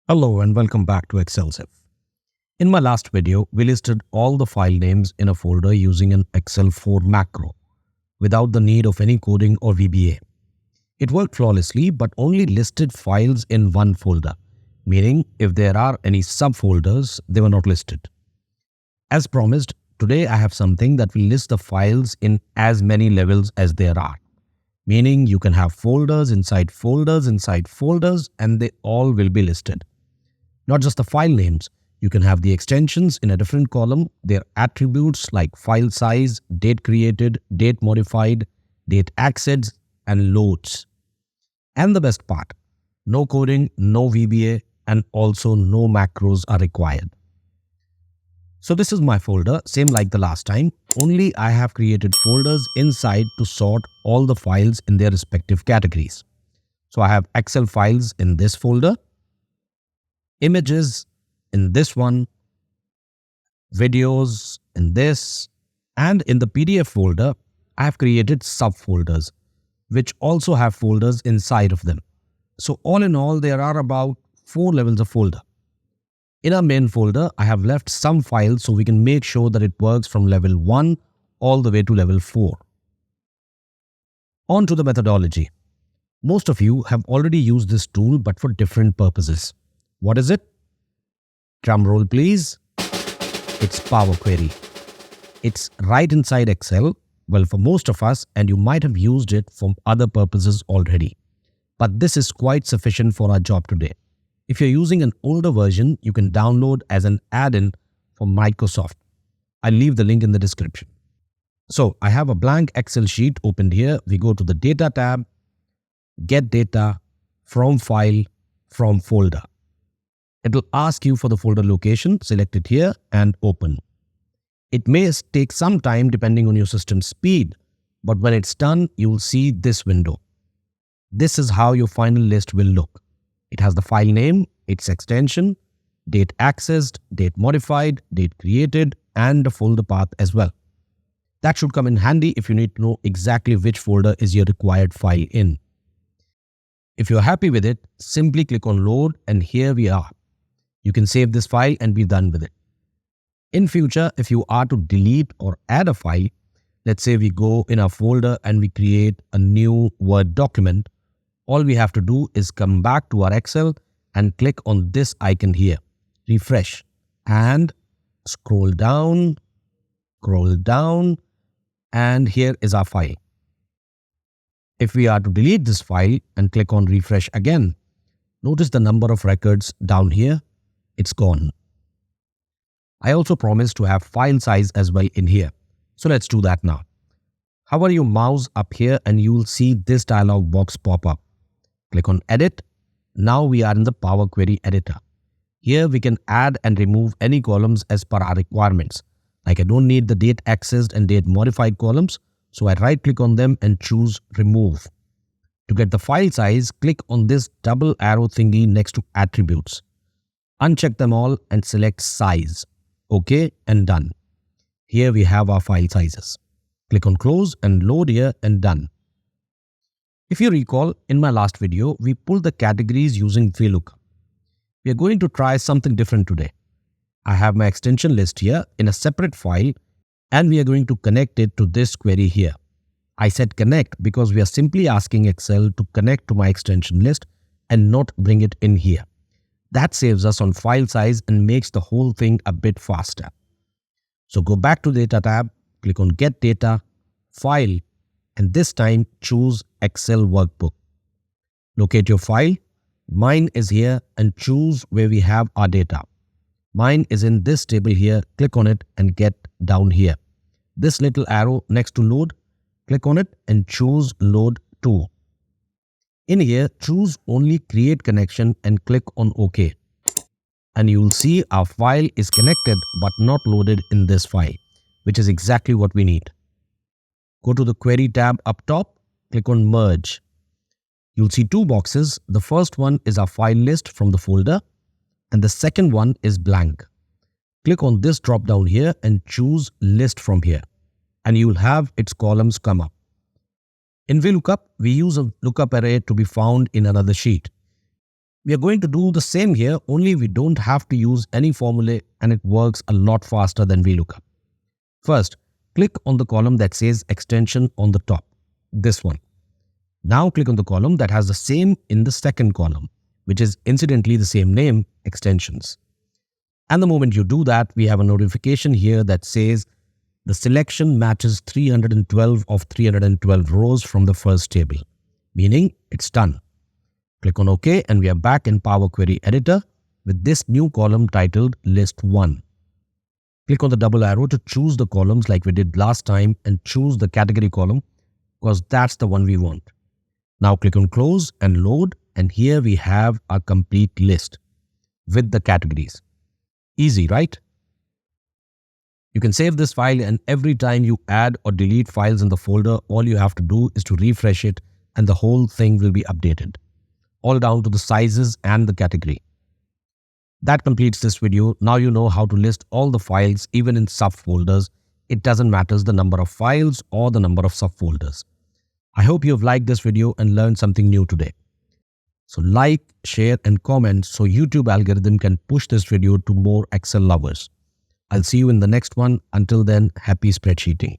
Hello and welcome back to ExcelSIF. In my last video, we listed all the file names in a folder using an Excel 4 macro without the need of any coding or VBA. It worked flawlessly but only listed files in one folder, meaning if there are any subfolders, they were not listed. As promised, today I have something that will list the files in as many levels as there are. Meaning you can have folders inside folders and they all will be listed. Not just the file names, you can have the extensions in a different column, their attributes like file size, date created, date modified, date accessed, and loads. And the best part, no coding, no VBA, and also no macros are required. So this is my folder, same like the last time, only I have created folders inside to sort all the files in their respective categories. So I have Excel files in this folder, images in this one, videos in this, and in the PDF folder, I have created subfolders, which also have folders inside of them. So all in all, there are about 4 levels of folder. In our main folder, I have left some files so we can make sure that it works from level 1 all the way to level 4. On to the methodology. Most of you have already used this tool but for different purposes. What is it? Drum roll please. It's Power Query. It's right inside Excel, well for most of us, and you might have used it for other purposes already. But this is quite sufficient for our job today. If you're using an older version, you can download as an add-in for Microsoft. I'll leave the link in the description. So I have a blank Excel sheet opened here. We go to the Data tab, Get Data, From File, From Folder. It will ask you for the folder location, select it here and open. It may take some time depending on your system speed, but when it's done, you will see this window. This is how your final list will look. It has the file name, its extension, date accessed, date modified, date created, and the folder path as well. That should come in handy if you need to know exactly which folder is your required file in. If you're happy with it, simply click on load and here we are. You can save this file and be done with it. In future, if you are to delete or add a file, let's say we go in our folder and we create a new Word document, all we have to do is come back to our Excel and click on this icon here, refresh, and scroll down, and here is our file. If we are to delete this file and click on refresh again, notice the number of records down here, it's gone. I also promised to have file size as well in here. So let's do that now. Hover your mouse up here and you will see this dialog box pop up. Click on Edit. Now we are in the Power Query editor. Here we can add and remove any columns as per our requirements. Like I don't need the date accessed and date modified columns, so I right click on them and choose Remove. To get the file size, click on this double arrow thingy next to Attributes. Uncheck them all and select Size. OK and done. Here we have our file sizes. Click on Close and load here and done. If you recall, in my last video, we pulled the categories using VLOOKUP. We are going to try something different today. I have my extension list here in a separate file and we are going to connect it to this query here. I said connect because we are simply asking Excel to connect to my extension list and not bring it in here. That saves us on file size and makes the whole thing a bit faster. So go back to Data tab, click on Get Data, File, and this time choose Excel Workbook. Locate your file. Mine is here and choose where we have our data. Mine is in this table here. Click on it and get down here. This little arrow next to load, click on it and choose Load To. In here, choose only Create Connection and click on OK. And you will see our file is connected but not loaded in this file, which is exactly what we need. Go to the Query tab up top, click on Merge. You'll see 2 boxes. The first one is our file list from the folder and the second one is blank. Click on this drop down here and choose List from here and you will have its columns come up. In VLOOKUP, we use a lookup array to be found in another sheet. We are going to do the same here, only we don't have to use any formula and it works a lot faster than VLOOKUP. First, click on the column that says extension on the top, this one. Now click on the column that has the same in the second column, which is incidentally the same name, extensions. And the moment you do that, we have a notification here that says the selection matches 312 of 312 rows from the first table, meaning it's done. Click on OK and we are back in Power Query Editor with this new column titled List 1. Click on the double arrow to choose the columns like we did last time and choose the category column because that's the one we want. Now click on Close and Load, and here we have our complete list with the categories. Easy, right? You can save this file, and every time you add or delete files in the folder, all you have to do is to refresh it and the whole thing will be updated, all down to the sizes and the category. That completes this video. Now you know how to list all the files even in subfolders. It doesn't matter the number of files or the number of subfolders. I hope you have liked this video and learned something new today. So like, share and comment so YouTube algorithm can push this video to more Excel lovers. I'll see you in the next one. Until then, happy spreadsheeting.